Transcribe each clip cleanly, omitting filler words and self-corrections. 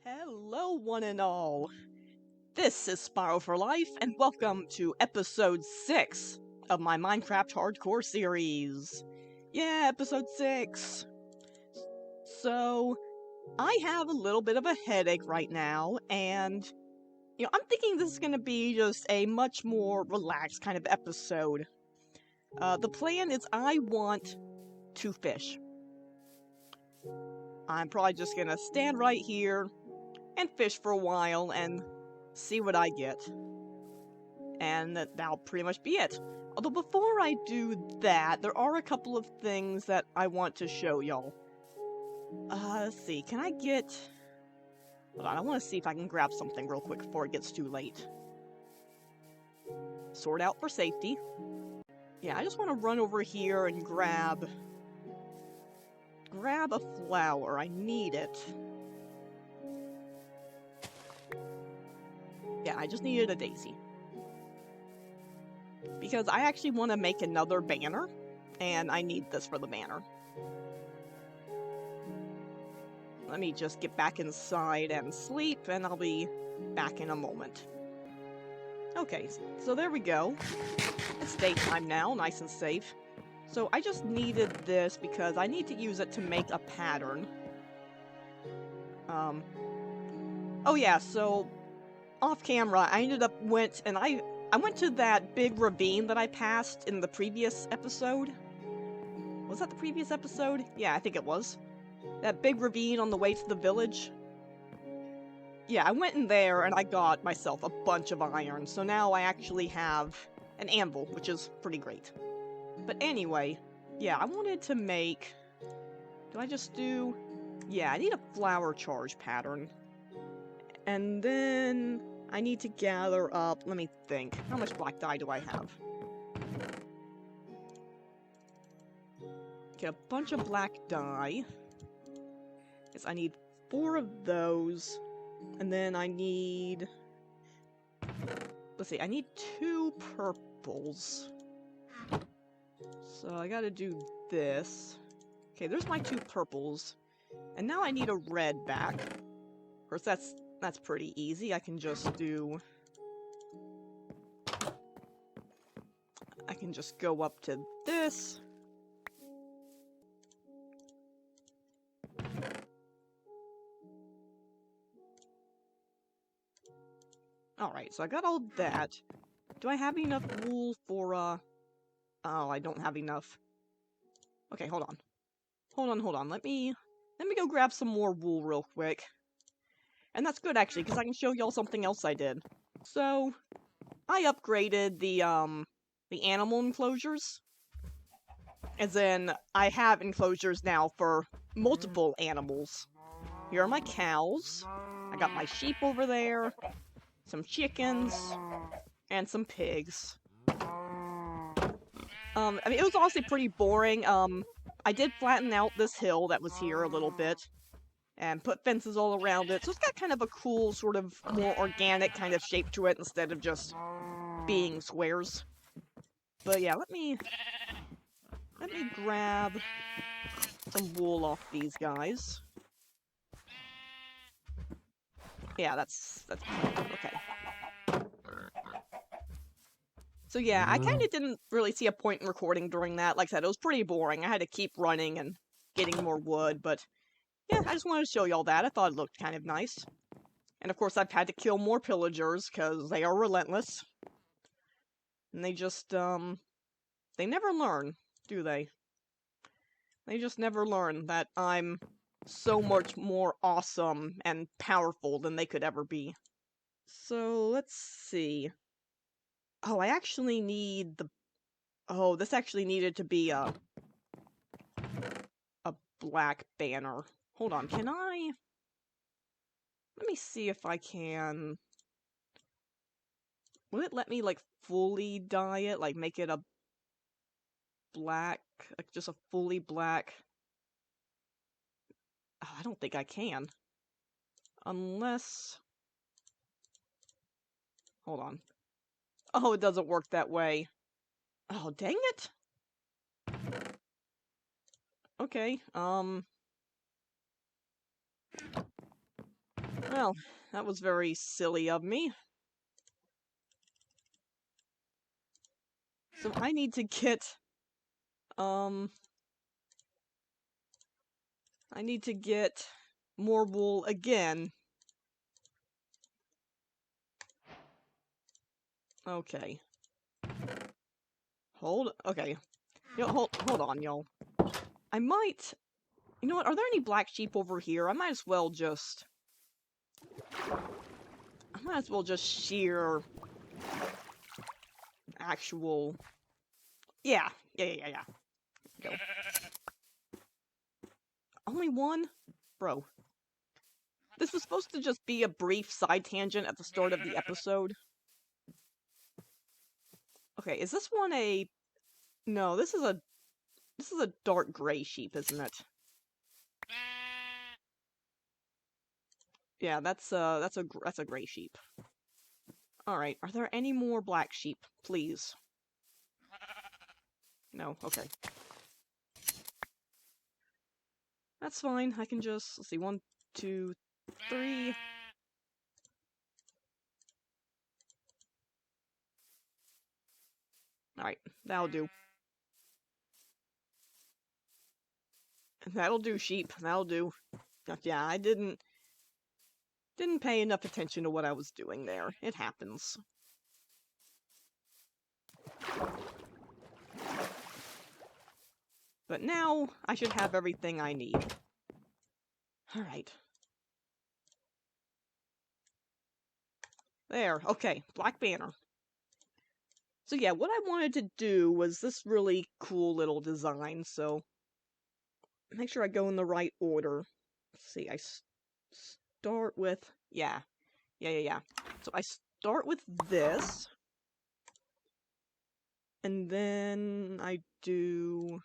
Hello, one and all. This is Spyro for Life, and welcome to episode 6 of my Minecraft Hardcore series. Yeah, episode 6. So, I have a little bit of a headache right now, and, I'm thinking this is gonna be just a much more relaxed kind of episode. The plan is I want to fish. I'm probably just gonna stand right here and fish for a while and see what I get. And that'll pretty much be it. Although before I do that, there are a couple of things that I want to show y'all. Let's see, can I get... Hold on, I want to see if I can grab something real quick before it gets too late. Sword out for safety. Yeah, I just want to run over here and grab a flower. I need it. Yeah, I just needed a daisy. Because I actually want to make another banner, and I need this for the banner. Let me just get back inside and sleep, and I'll be back in a moment. Okay, so there we go. It's daytime now, nice and safe. So I just needed this because I need to use it to make a pattern. Oh yeah, so off camera, I went to that big ravine that I passed in the previous episode. Was that the previous episode? Yeah, I think it was. That big ravine on the way to the village. Yeah, I went in there and I got myself a bunch of iron, so now I actually have an anvil, which is pretty great. But anyway, yeah, I wanted to make... Do I just do... Yeah, I need a flower charge pattern. And then I need to gather up... Let me think. How much black dye do I have? Get a bunch of black dye. Yes, I need 4 of those. And then I need... Let's see, I need 2 purples. So I gotta do this. Okay, there's my 2 purples. And now I need a red back. Of course, that's pretty easy. I can just do... I can just go up to this. Alright, so I got all that. Do I have enough wool for, Oh, I don't have enough. Okay, hold on. Hold on. Let me go grab some more wool real quick. And that's good, actually, because I can show y'all something else I did. So, I upgraded the animal enclosures. As in, I have enclosures now for multiple animals. Here are my cows. I got my sheep over there. Some chickens. And some pigs. I mean, it was honestly pretty boring. I did flatten out this hill that was here a little bit. And put fences all around it. So it's got kind of a cool, sort of more organic kind of shape to it instead of just being squares. But yeah, let me grab some wool off these guys. Yeah, that's okay. So yeah, I kind of didn't really see a point in recording during that. Like I said, it was pretty boring. I had to keep running and getting more wood, but yeah, I just wanted to show y'all that. I thought it looked kind of nice. And of course, I've had to kill more pillagers, because they are relentless. And they just, they never learn, do they? They just never learn that I'm so much more awesome and powerful than they could ever be. So, let's see. Oh, I actually need the... Oh, this actually needed to be a black banner. Hold on, can I... Let me see if I can... Will it let me, like, fully dye it? Like, make it a black... Like, just a fully black... Oh, I don't think I can. Unless... Hold on. Oh, it doesn't work that way. Oh, dang it! Okay, Well, that was very silly of me. So I need to get, I need to get more wool again. Okay. Okay. Hold on, y'all. I might, you know what, are there any black sheep over here? I might as well just shear actual, yeah. Go. Only one? Bro. This was supposed to just be a brief side tangent at the start of the episode. Okay, is this one a... No, this is a dark gray sheep, isn't it? Yeah, that's a gray sheep. Alright, are there any more black sheep, please? No, okay. That's fine, I can just, let's see, 1, 2, 3... Alright, that'll do. That'll do, sheep, that'll do. Yeah, I didn't pay enough attention to what I was doing there. It happens. But now, I should have everything I need. Alright. There, okay, Black Banner. So yeah, what I wanted to do was this really cool little design, so... Make sure I go in the right order. Let's see, I start with... Yeah. So I start with this. And then I do...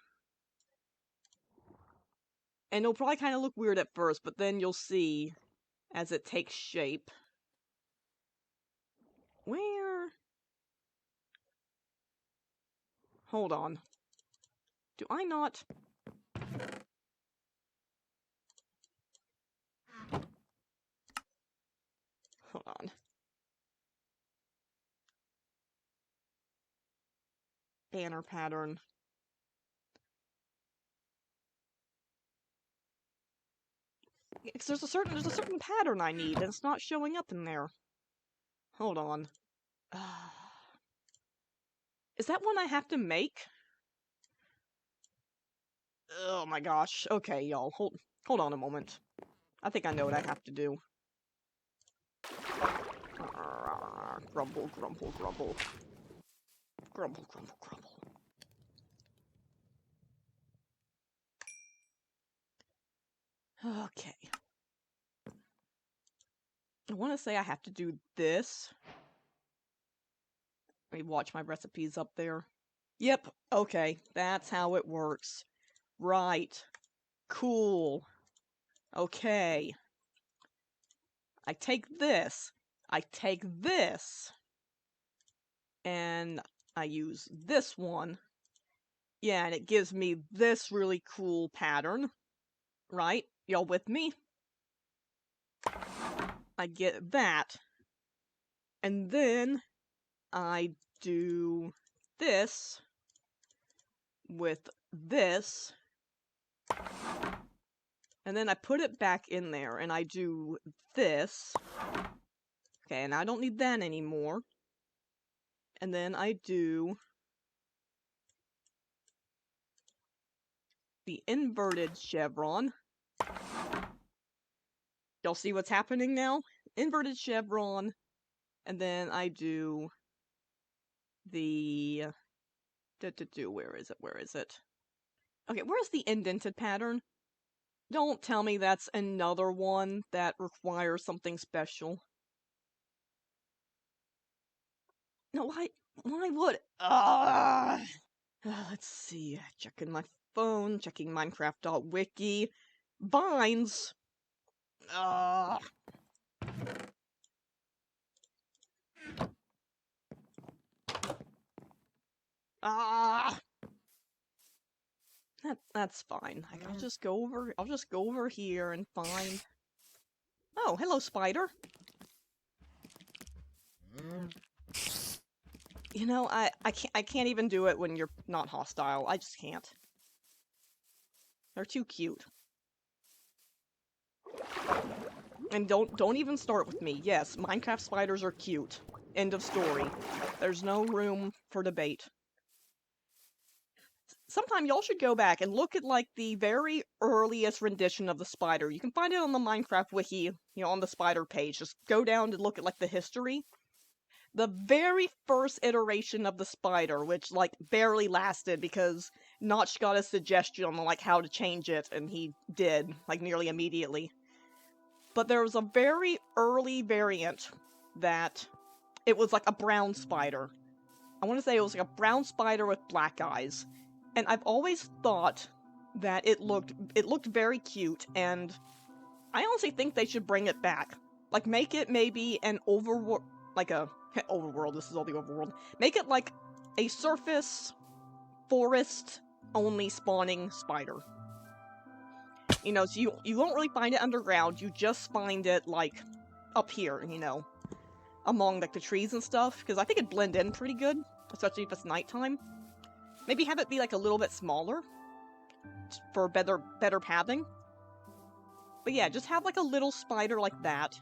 And it'll probably kind of look weird at first, but then you'll see as it takes shape. Where? Hold on. Do I not... Hold on. Banner pattern. Because there's a certain pattern I need, and it's not showing up in there. Hold on. Is that one I have to make? Oh my gosh. Okay, y'all. Hold on a moment. I think I know what I have to do. Grumble, grumble, grumble. Grumble, grumble, grumble. Okay. I want to say I have to do this. Let me watch my recipes up there. Yep, okay. That's how it works. Right. Cool. Okay. I take this, and I use this one. Yeah, and it gives me this really cool pattern. Right? Y'all with me? I get that. And then I do this with this. And then I put it back in there, and I do this. Okay, and I don't need that anymore. And then I do the inverted chevron. Y'all see what's happening now? Inverted chevron, and then I do the... Where is it? Okay, where's the indented pattern? Don't tell me that's another one that requires something special. No, why would... let's see, checking my phone, checking Minecraft.wiki. Vines! That's fine. I'll just go over here and find... Oh, hello, spider. You know, I can't even do it when you're not hostile. I just can't. They're too cute. And don't even start with me. Yes, Minecraft spiders are cute. End of story. There's no room for debate. Sometime y'all should go back and look at like the very earliest rendition of the spider. You can find it on the Minecraft wiki, you know, on the spider page. Just go down and look at like the history. The very first iteration of the spider, which like barely lasted because Notch got a suggestion on like how to change it, and he did, like nearly immediately. But there was a very early variant that it was like a brown spider. I want to say it was like a brown spider with black eyes. And I've always thought that it looked very cute, and I honestly think they should bring it back. Like make it maybe an overworld, like a overworld, this is all the overworld. Make it like a surface forest only spawning spider. You know, so you won't really find it underground, you just find it like up here, you know, among like the trees and stuff, because I think it'd blend in pretty good, especially if it's nighttime. Maybe have it be like a little bit smaller for better pathing. But yeah, just have like a little spider like that.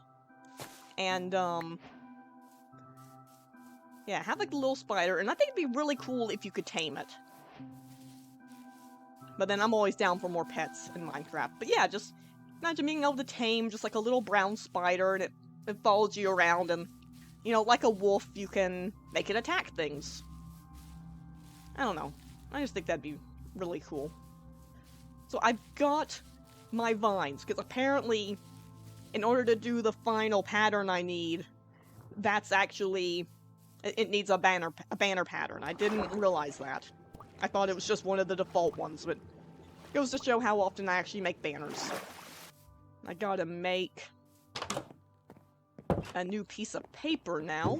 And yeah, have like a little spider, and I think it'd be really cool if you could tame it. But then I'm always down for more pets in Minecraft. But yeah, just imagine being able to tame just like a little brown spider, and it follows you around, and you know, like a wolf, you can make it attack things. I don't know. I just think that'd be really cool. So I've got my vines, because apparently, in order to do the final pattern I need, that's actually... it needs a banner pattern. I didn't realize that. I thought it was just one of the default ones, but it goes to show how often I actually make banners. I gotta make a new piece of paper now.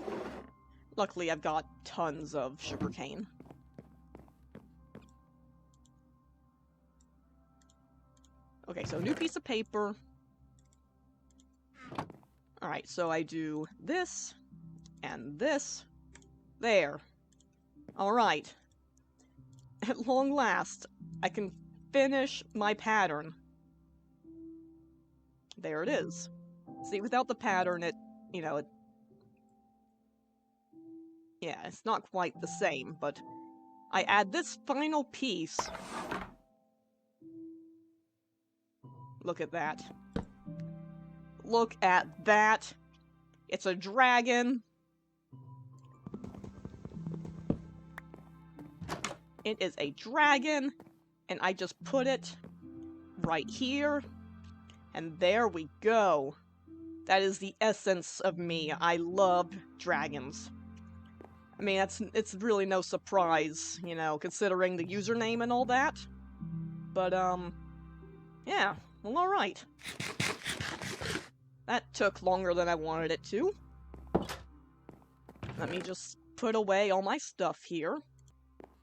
Luckily, I've got tons of sugarcane. Okay, so new piece of paper. Alright, so I do this, and this. There. Alright. At long last, I can finish my pattern. There it is. See, without the pattern, you know, yeah, it's not quite the same, but I add this final piece. Look at that. Look at that. It's a dragon. It is a dragon, and I just put it right here, and there we go. That is the essence of me. I love dragons. I mean, it's really no surprise, you know, considering the username and all that. But, yeah, well, alright. That took longer than I wanted it to. Let me just put away all my stuff here.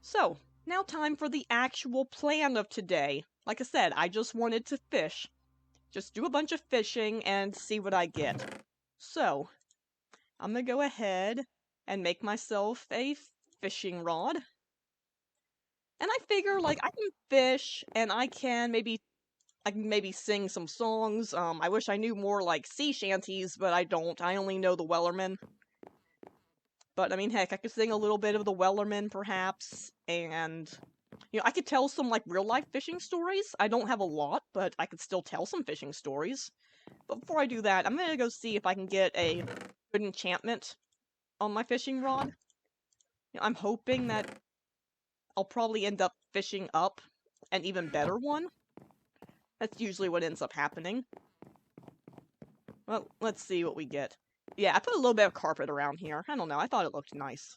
So, now time for the actual plan of today. Like I said, I just wanted to fish. Just do a bunch of fishing and see what I get. So, I'm gonna go ahead and make myself a fishing rod. And I figure, like, I can fish, and I can maybe sing some songs. I wish I knew more, like, sea shanties, but I don't. I only know the Wellerman. But, I mean, heck, I could sing a little bit of the Wellerman, perhaps, and... you know, I could tell some, like, real-life fishing stories. I don't have a lot, but I could still tell some fishing stories. But before I do that, I'm gonna go see if I can get a good enchantment on my fishing rod. You know, I'm hoping that I'll probably end up fishing up an even better one. That's usually what ends up happening. Well, let's see what we get. Yeah, I put a little bit of carpet around here. I don't know, I thought it looked nice.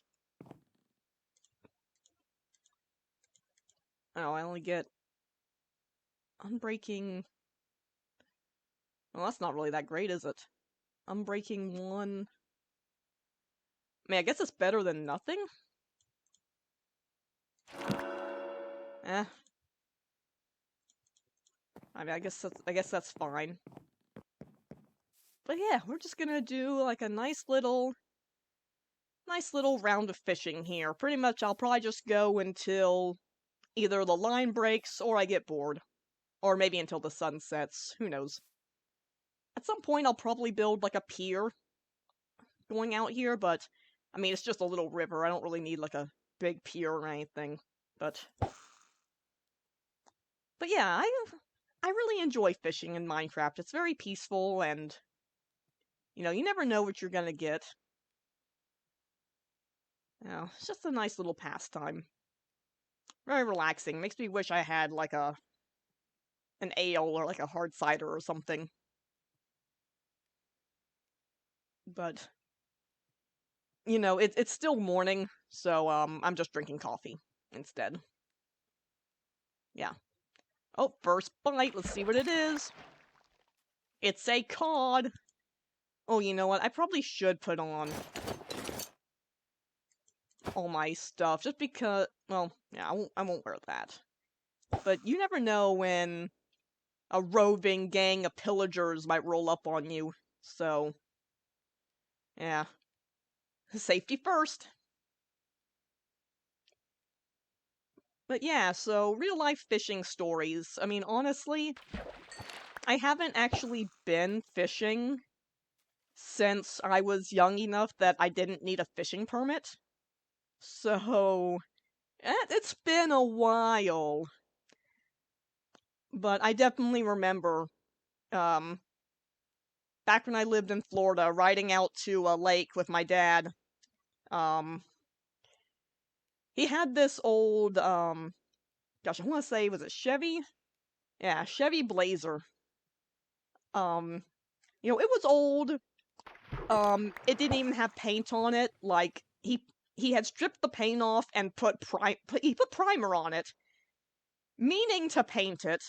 Oh, I only get... Unbreaking... Well, that's not really that great, is it? Unbreaking 1... I mean, I guess it's better than nothing? Eh. I mean, I guess that's fine. But yeah, we're just gonna do like a nice little round of fishing here. Pretty much I'll probably just go until either the line breaks or I get bored. Or maybe until the sun sets, who knows. At some point I'll probably build like a pier going out here, but I mean it's just a little river. I don't really need like a big pier or anything. But yeah, I really enjoy fishing in Minecraft. It's very peaceful and you never know what you're gonna get. It's just a nice little pastime. Very relaxing. Makes me wish I had like an ale or like a hard cider or something. But it's still morning, so I'm just drinking coffee instead. Yeah. Oh, first bite. Let's see what it is. It's a cod. Oh, you know what? I probably should put on all my stuff just because. Well, yeah, I won't wear that. But you never know when a roving gang of pillagers might roll up on you. So, yeah, safety first. But yeah, so real life fishing stories. I mean, honestly, I haven't actually been fishing since I was young enough that I didn't need a fishing permit. So, it's been a while. But I definitely remember, um, back when I lived in Florida, riding out to a lake with my dad. Um, he had this old, gosh, I want to say, was it Chevy? Yeah, Chevy Blazer. Um, it was old. It didn't even have paint on it. Like he had stripped the paint off and he put primer on it, meaning to paint it.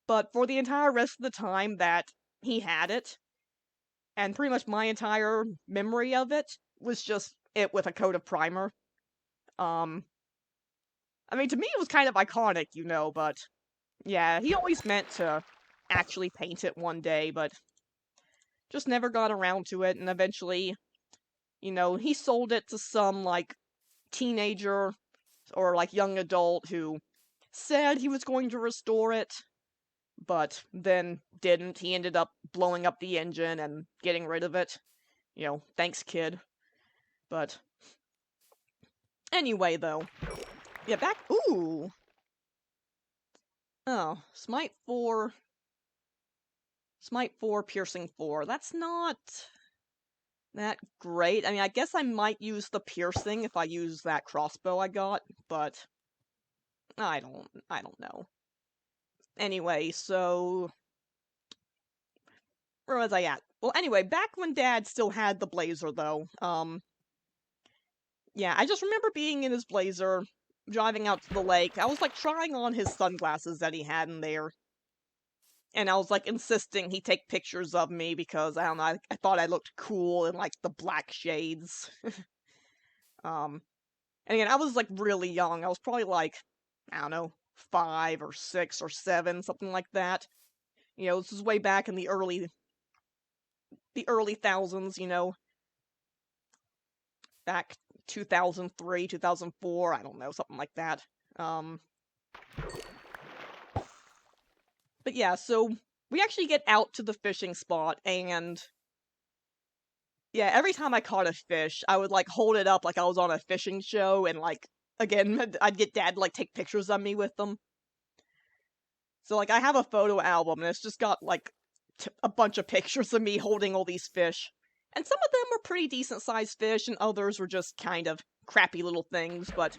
But for the entire rest of the time that he had it, and pretty much my entire memory of it was just it with a coat of primer. Um, I mean, to me it was kind of iconic, but yeah, he always meant to actually paint it one day, but just never got around to it, and eventually, he sold it to some, like, teenager or, like, young adult who said he was going to restore it, but then didn't. He ended up blowing up the engine and getting rid of it. Thanks, kid. But anyway, though. Yeah, back. Ooh! Oh, Smite 4. Smite 4, Piercing 4. That's not that great. I mean, I guess I might use the piercing if I use that crossbow I got, but I don't know. Anyway, so where was I at? Well, anyway, back when Dad still had the Blazer, though, yeah, I just remember being in his Blazer, driving out to the lake. I was, like, trying on his sunglasses that he had in there, and I was, like, insisting he take pictures of me because, I don't know, I thought I looked cool in, like, the black shades. And again, I was, like, really young. I was probably, like, I don't know, 5 or 6 or 7, something like that. This was way back in the early thousands, back 2003, 2004, I don't know, something like that. But yeah, so we actually get out to the fishing spot, and yeah, every time I caught a fish, I would, like, hold it up like I was on a fishing show, and, like, again, I'd get Dad to, like, take pictures of me with them. So, like, I have a photo album, and it's just got, like, a bunch of pictures of me holding all these fish. And some of them were pretty decent-sized fish, and others were just kind of crappy little things, but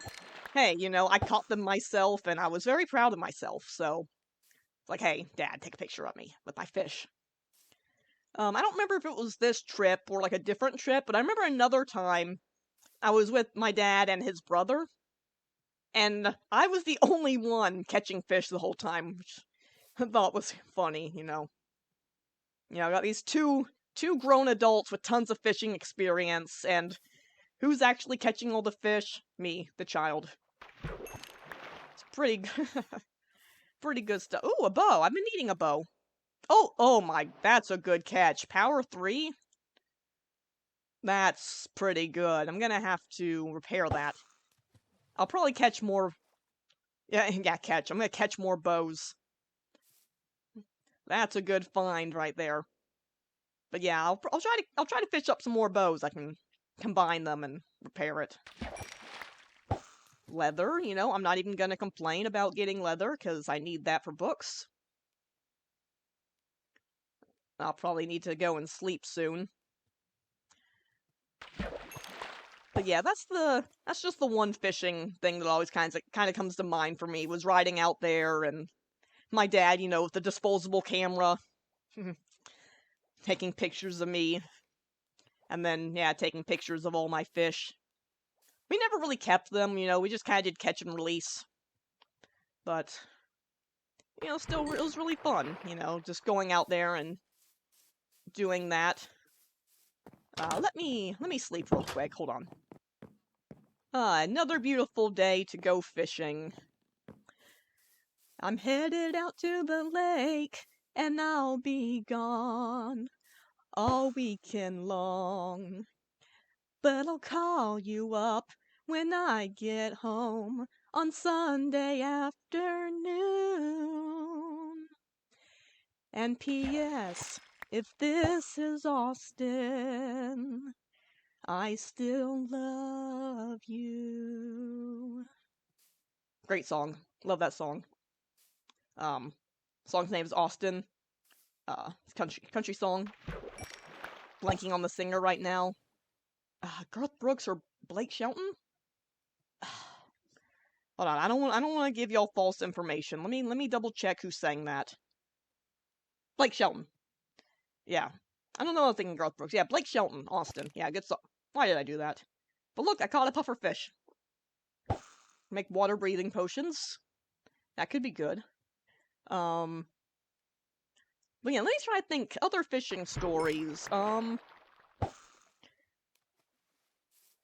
hey, I caught them myself, and I was very proud of myself, so it's like, hey, Dad, take a picture of me with my fish. I don't remember if it was this trip or, like, a different trip, but I remember another time I was with my dad and his brother, and I was the only one catching fish the whole time, which I thought was funny, I got these two grown adults with tons of fishing experience, and who's actually catching all the fish? Me, the child. It's pretty good. Pretty good stuff. Ooh, a bow. I've been needing a bow. Oh my, that's a good catch. Power 3? That's pretty good. I'm gonna have to repair that. I'll probably catch more... Yeah, catch. I'm gonna catch more bows. That's a good find right there. But yeah, I'll try to fish up some more bows. I can combine them and repair it. Leather, you know, I'm not even gonna complain about getting leather, because I need that for books. I'll probably need to go and sleep soon. But yeah, that's just the one fishing thing that always kind of comes to mind for me, was riding out there and my dad, you know, with the disposable camera, taking pictures of me, and then, yeah, taking pictures of all my fish. We never really kept them, you know, we just kind of did catch and release. But, you know, still, it was really fun, you know, just going out there and doing that. Let me sleep real quick, hold on. Another beautiful day to go fishing. I'm headed out to the lake, and I'll be gone all weekend long. But I'll call you up when I get home on Sunday afternoon. And P.S. If this is Austin, I still love you. Great song. Love that song. Song's name is Austin. It's country song. Blanking on the singer right now. Garth Brooks or Blake Shelton? Hold on, I don't want to give y'all false information. Let me double check who sang that. Blake Shelton. Yeah. I don't know, I was thinking Garth Brooks. Yeah, Blake Shelton, Austin. Yeah, good song. Why did I do that? But look, I caught a pufferfish. Make water breathing potions. That could be good. But yeah, let me try to think. Other fishing stories.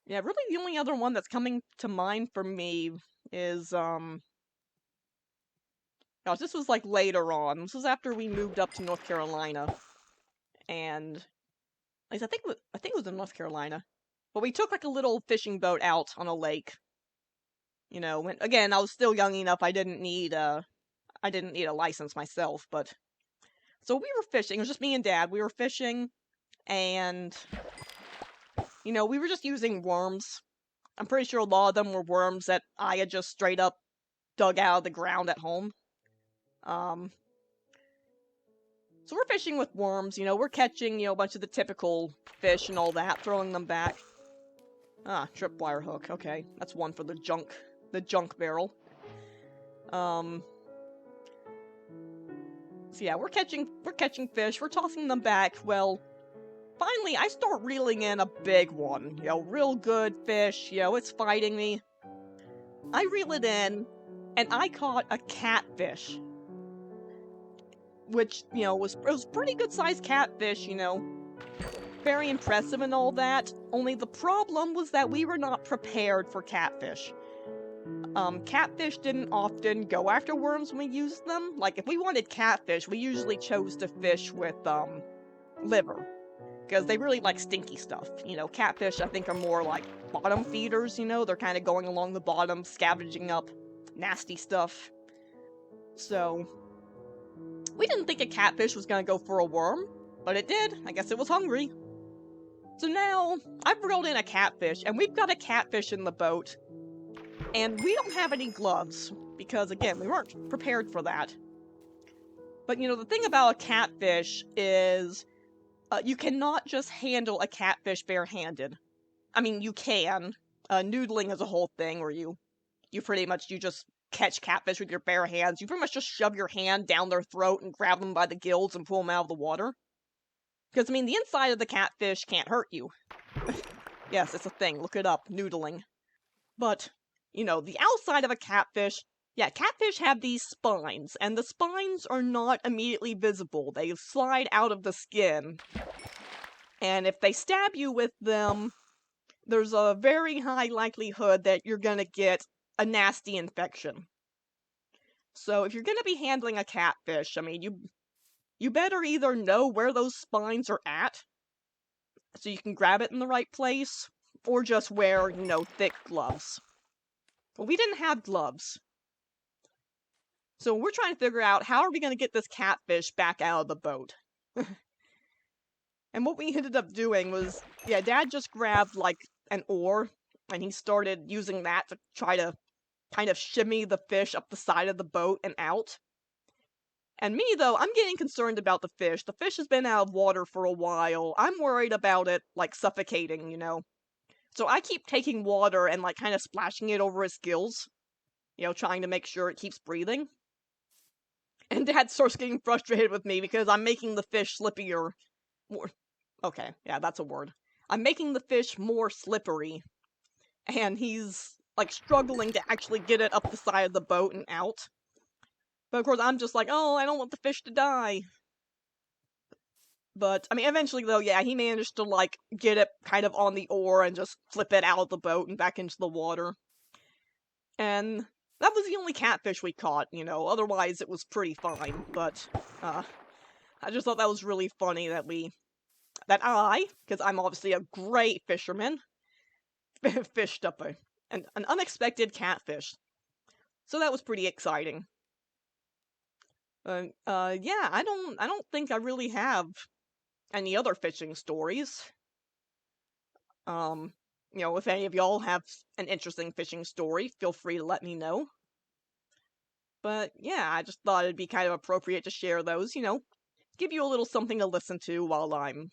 Yeah, really the only other one that's coming to mind for me is, gosh, this was like later on. This was after we moved up to North Carolina. And, at least I think it was in North Carolina. But we took like a little fishing boat out on a lake. You know, when, again, I was still young enough, I didn't need a license myself, but... So we were fishing, it was just me and Dad, we were fishing, and... You know, we were just using worms. I'm pretty sure a lot of them were worms that I had just straight up dug out of the ground at home. So we're fishing with worms, you know, we're catching, you know, a bunch of the typical fish and all that, throwing them back. Tripwire hook, okay. That's one for the junk barrel. So yeah, we're catching fish, we're tossing them back, well... Finally, I start reeling in a big one, you know, real good fish, you know, it's fighting me. I reel it in, and I caught a catfish. Which, you know, it was pretty good sized catfish, you know. Very impressive and all that, only the problem was that we were not prepared for catfish. Catfish didn't often go after worms when we used them. Like, if we wanted catfish, we usually chose to fish with, liver. Because they really like stinky stuff. You know, catfish, I think, are more like bottom feeders, you know? They're kind of going along the bottom, scavenging up nasty stuff. So, we didn't think a catfish was gonna go for a worm, but it did. I guess it was hungry. So now, I've reeled in a catfish, and we've got a catfish in the boat, and we don't have any gloves, because, again, we weren't prepared for that. But, you know, the thing about a catfish is... you cannot just handle a catfish barehanded. I mean, you can. Noodling is a whole thing where you pretty much, you just catch catfish with your bare hands. You pretty much just shove your hand down their throat and grab them by the gills and pull them out of the water. Because, I mean, the inside of the catfish can't hurt you. Yes, it's a thing. Look it up. Noodling. But, you know, the outside of a catfish... Yeah, catfish have these spines, and the spines are not immediately visible. They slide out of the skin. And if they stab you with them, there's a very high likelihood that you're gonna get a nasty infection. So if you're gonna be handling a catfish, I mean, you better either know where those spines are at, so you can grab it in the right place, or just wear, you know, thick gloves. Well, we didn't have gloves. So we're trying to figure out how are we going to get this catfish back out of the boat. And what we ended up doing was, yeah, Dad just grabbed, like, an oar, and he started using that to try to kind of shimmy the fish up the side of the boat and out. And me, though, I'm getting concerned about the fish. The fish has been out of water for a while. I'm worried about it, like, suffocating, you know? So I keep taking water and, like, kind of splashing it over its gills, you know, trying to make sure it keeps breathing. And Dad starts getting frustrated with me because I'm making the fish slippier. More. Okay, yeah, that's a word. I'm making the fish more slippery, and he's, like, struggling to actually get it up the side of the boat and out. But of course, I'm just like, oh, I don't want the fish to die. But, I mean, eventually, though, yeah, he managed to, like, get it kind of on the oar and just flip it out of the boat and back into the water. And that was the only catfish we caught, you know, otherwise it was pretty fine. But, I just thought that was really funny that because I'm obviously a great fisherman, fished up an unexpected catfish. So that was pretty exciting. Yeah, I don't think I really have any other fishing stories. You know, if any of y'all have an interesting fishing story, feel free to let me know. But yeah, I just thought it'd be kind of appropriate to share those, you know, give you a little something to listen to while I'm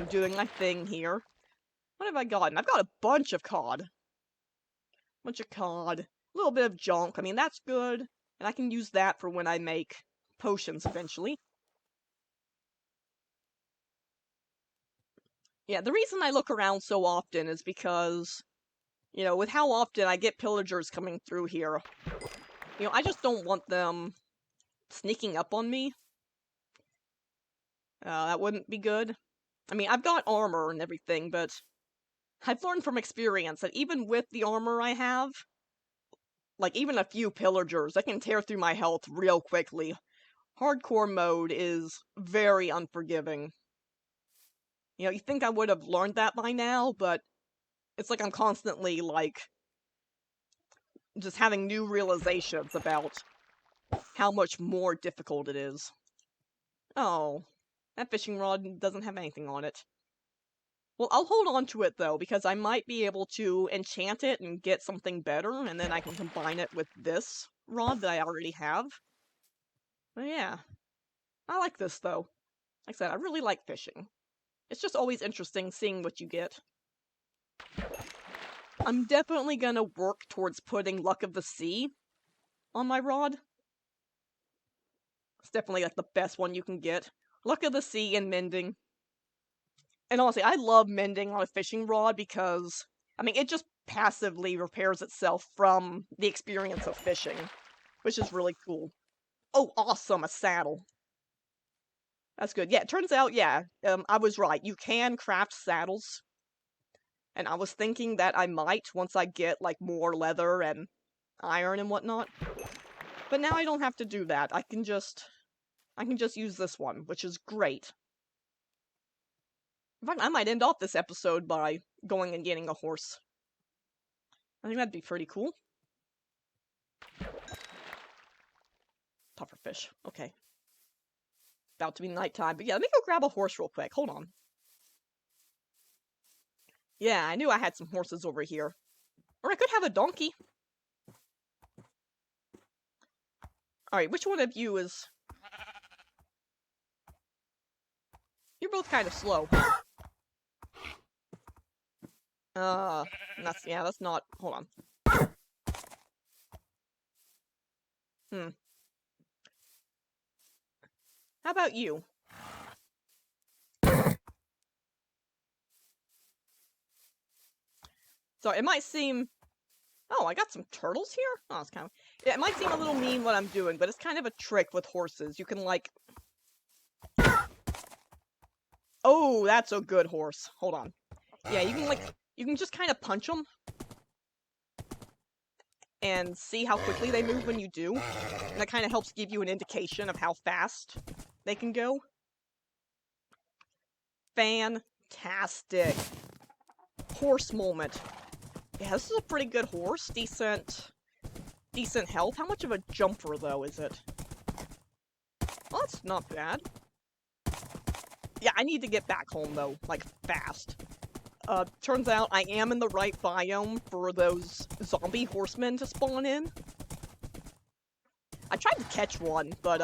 doing my thing here. What have I gotten? I've got a bunch of cod. A little bit of junk. I mean, that's good. And I can use that for when I make potions eventually. Yeah, the reason I look around so often is because, you know, with how often I get pillagers coming through here, you know, I just don't want them sneaking up on me. That wouldn't be good. I mean, I've got armor and everything, but I've learned from experience that even with the armor I have, like, even a few pillagers, they can tear through my health real quickly. Hardcore mode is very unforgiving. You know, you think I would have learned that by now, but it's like I'm constantly, like, just having new realizations about how much more difficult it is. Oh, that fishing rod doesn't have anything on it. Well, I'll hold on to it, though, because I might be able to enchant it and get something better, and then I can combine it with this rod that I already have. But yeah, I like this, though. Like I said, I really like fishing. It's just always interesting seeing what you get. I'm definitely gonna work towards putting Luck of the Sea on my rod. It's definitely, like, the best one you can get. Luck of the Sea and Mending. And honestly, I love Mending on a fishing rod because, I mean, it just passively repairs itself from the experience of fishing, which is really cool. Oh, awesome, a saddle. That's good. Yeah, it turns out, yeah, I was right. You can craft saddles. And I was thinking that I might once I get, like, more leather and iron and whatnot. But now I don't have to do that. I can just use this one, which is great. In fact, I might end off this episode by going and getting a horse. I think that'd be pretty cool. Pufferfish. Okay. About to be nighttime, but yeah, let me go grab a horse real quick. Hold on. Yeah, I knew I had some horses over here. Or I could have a donkey. Alright, which one of you is... You're both kind of slow. That's not... Hold on. How about you? So it might seem... Oh, I got some turtles here? Oh, it's kind of... Yeah, it might seem a little mean what I'm doing, but it's kind of a trick with horses. You can, like... Oh, that's a good horse. Hold on. Yeah, you can, like... You can just kind of punch them. And see how quickly they move when you do. And that kind of helps give you an indication of how fast they can go. Fantastic. Horse moment. Yeah, this is a pretty good horse. Decent health. How much of a jumper, though, is it? Well, that's not bad. Yeah, I need to get back home, though. Like, fast. Turns out I am in the right biome for those zombie horsemen to spawn in. I tried to catch one, but,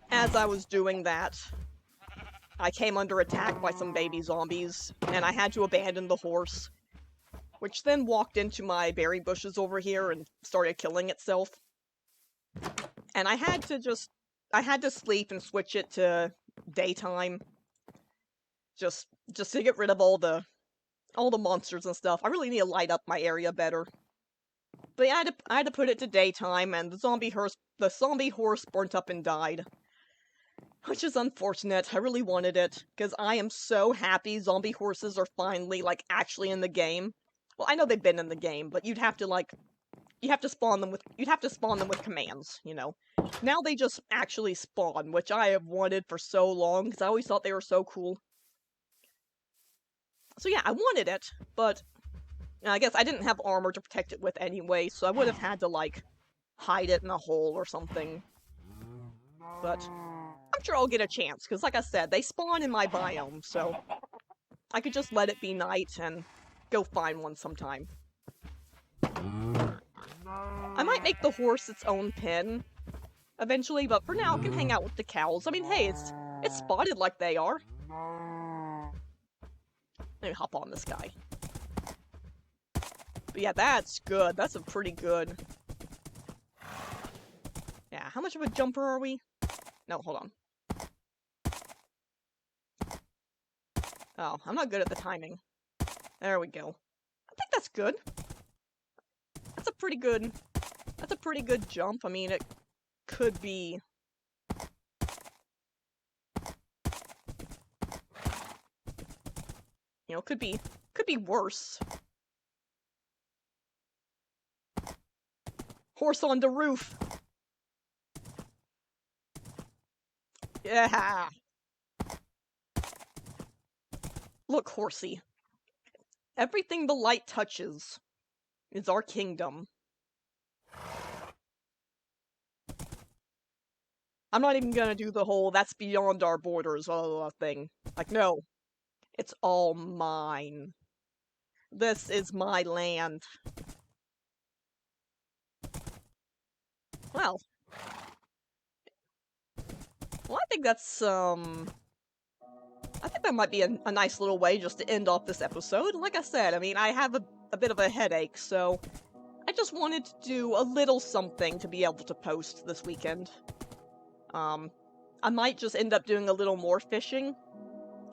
as I was doing that, I came under attack by some baby zombies, and I had to abandon the horse, which then walked into my berry bushes over here and started killing itself. And I had to sleep and switch it to daytime, just to get rid of all the monsters and stuff. I really need to light up my area better. But yeah, I had to put it to daytime, and the zombie horse burnt up and died. Which is unfortunate. I really wanted it, because I am so happy zombie horses are finally, like, actually in the game. Well, I know they've been in the game, but you'd have to spawn them with commands, you know. Now they just actually spawn, which I have wanted for so long, because I always thought they were so cool. So yeah, I wanted it, but I guess I didn't have armor to protect it with anyway, so I would have had to, like, hide it in a hole or something. But I'm sure I'll get a chance, because like I said, they spawn in my biome, so I could just let it be night and go find one sometime. I might make the horse its own pen eventually, but for now it can hang out with the cows. I mean, hey, it's spotted like they are. Let me hop on this guy. But yeah, that's good. That's a pretty good... Yeah, how much of a jumper are we? No, hold on. Oh, I'm not good at the timing. There we go. I think that's good. That's a pretty good jump. I mean, it could be... You know, could be worse. Horse on the roof! Yeah! Look, horsey. Everything the light touches is our kingdom. I'm not even gonna do the whole "that's beyond our borders" thing. Like, no. It's all mine. This is my land. Well, I think that's, I think that might be a nice little way just to end off this episode. Like I said, I mean, I have a bit of a headache, so I just wanted to do a little something to be able to post this weekend. I might just end up doing a little more fishing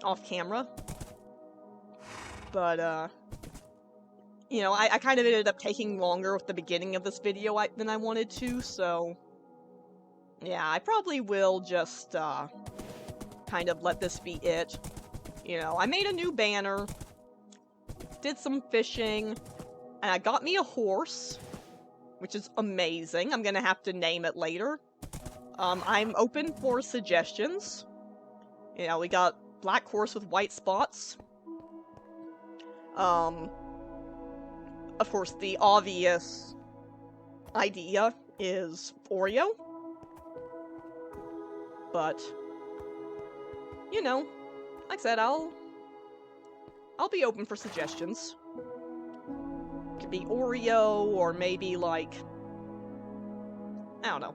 off camera. But, you know, I kind of ended up taking longer with the beginning of this video than I wanted to, so... Yeah, I probably will just, kind of let this be it. You know, I made a new banner, did some fishing, and I got me a horse, which is amazing. I'm gonna have to name it later. I'm open for suggestions. You know, we got black horse with white spots. Of course, the obvious idea is Oreo. But, you know, like I said, I'll be open for suggestions. Could be Oreo, or maybe, like... I don't know.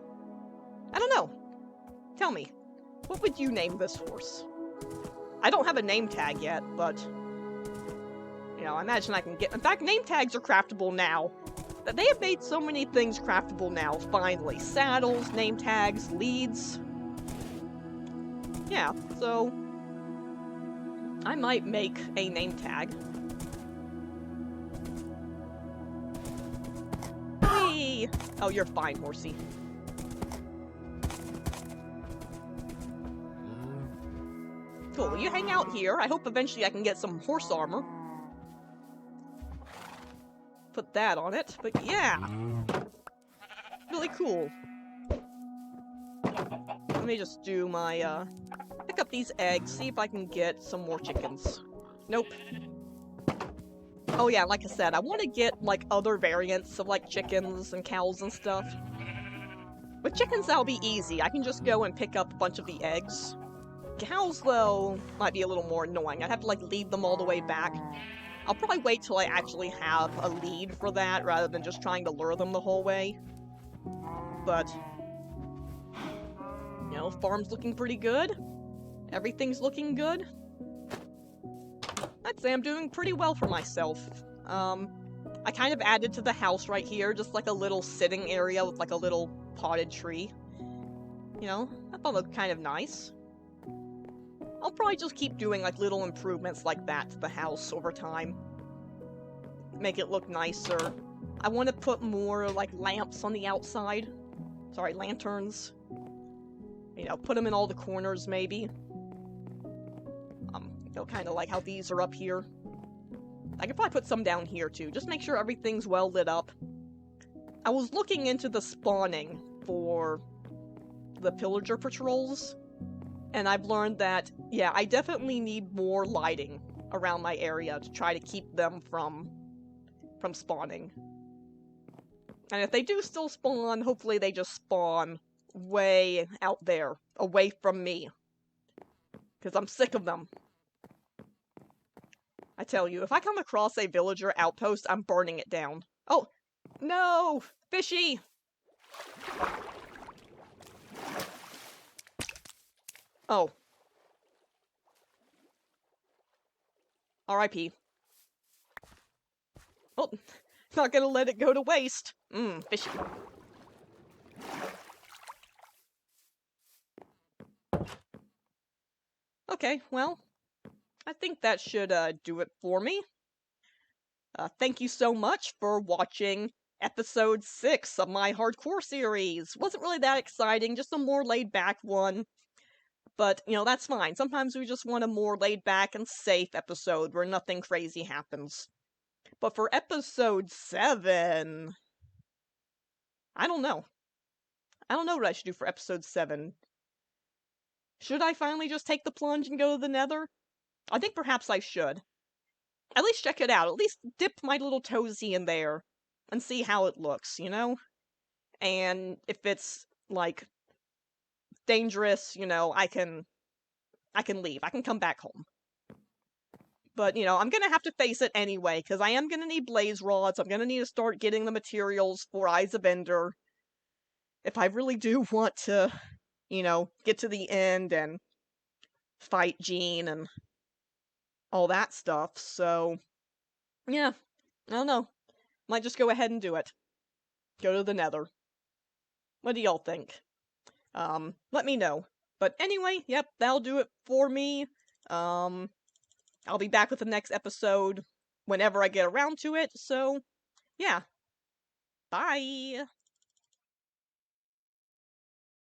Tell me, what would you name this horse? I don't have a name tag yet, but... You know, I imagine I can get... In fact, name tags are craftable now. They have made so many things craftable now, finally. Saddles, name tags, leads... Yeah, so... I might make a name tag. Whee! Oh, you're fine, horsey. Cool, well, you hang out here. I hope eventually I can get some horse armor. Put that on it, but yeah! Really cool. let me just do my, pick up these eggs, see if I can get some more chickens. Nope. Oh yeah, like I said, I want to get, like, other variants of, like, chickens and cows and stuff. With chickens, that'll be easy. I can just go and pick up a bunch of the eggs. Cows, though, might be a little more annoying. I'd have to, like, lead them all the way back. I'll probably wait till I actually have a lead for that, rather than just trying to lure them the whole way. But, you know, farm's looking pretty good. Everything's looking good. I'd say I'm doing pretty well for myself. I kind of added to the house right here, just like a little sitting area with like a little potted tree. You know, I thought it looked kind of nice. I'll probably just keep doing like little improvements like that to the house over time. Make it look nicer. I want to put more like lamps on the outside. Sorry, lanterns. You know, put them in all the corners maybe. You know, kind of like how these are up here. I could probably put some down here too. Just make sure everything's well lit up. I was looking into the spawning for the pillager patrols, and I've learned that, yeah, I definitely need more lighting around my area to try to keep them from spawning. And if they do still spawn, hopefully they just spawn way out there, away from me. Because I'm sick of them. I tell you, if I come across a villager outpost, I'm burning it down. Oh, no! Fishy! Oh. R.I.P. Oh, not gonna let it go to waste. Fishy. Okay, well, I think that should, do it for me. Thank you so much for watching episode 6 of my hardcore series. Wasn't really that exciting, just a more laid-back one. But, you know, that's fine. Sometimes we just want a more laid-back and safe episode where nothing crazy happens. But for episode 7... I don't know. I don't know what I should do for episode 7. Should I finally just take the plunge and go to the Nether? I think perhaps I should. At least check it out. At least dip my little toesy in there and see how it looks, you know? And if it's, like, dangerous, you know, I can leave. I can come back home. But, you know, I'm gonna have to face it anyway, because I am gonna need blaze rods. I'm gonna need to start getting the materials for Eyes of Ender. If I really do want to, you know, get to the end and fight Jean and all that stuff, so... yeah, I don't know. Might just go ahead and do it. Go to the Nether. What do y'all think? Let me know. But anyway, yep, that'll do it for me. I'll be back with the next episode whenever I get around to it, so, yeah. Bye!